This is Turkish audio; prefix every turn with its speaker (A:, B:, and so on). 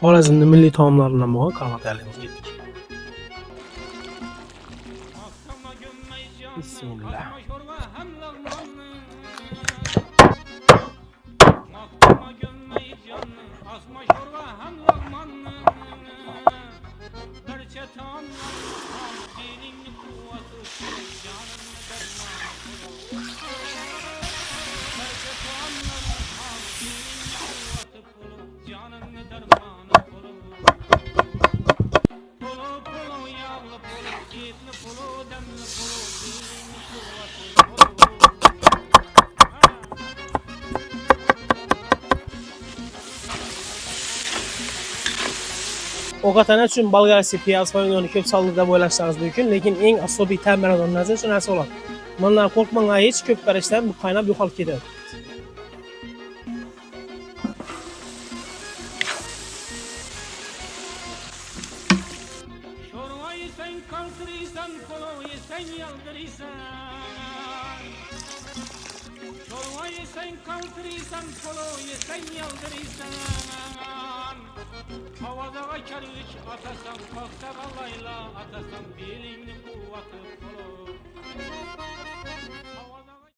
A: Xorazmning milliy taomlaridan bo'lgan qarama tayyorlaymiz. Bismillah. Ovqatlanish uchun bolgarskiy piyoz pomidorni ko'p soldi deb o'ylashlaringiz mumkin, lekin eng asosiy ta'minot narsa shu narsa bo'ladi. Bundan qo'rqmanglar, hech ko'p qarashdan bu qaynab yo'qolib ketadi.
B: Havadaga keldik atasan, kalksa kalayla atasan, belingni kuvvatı kolu.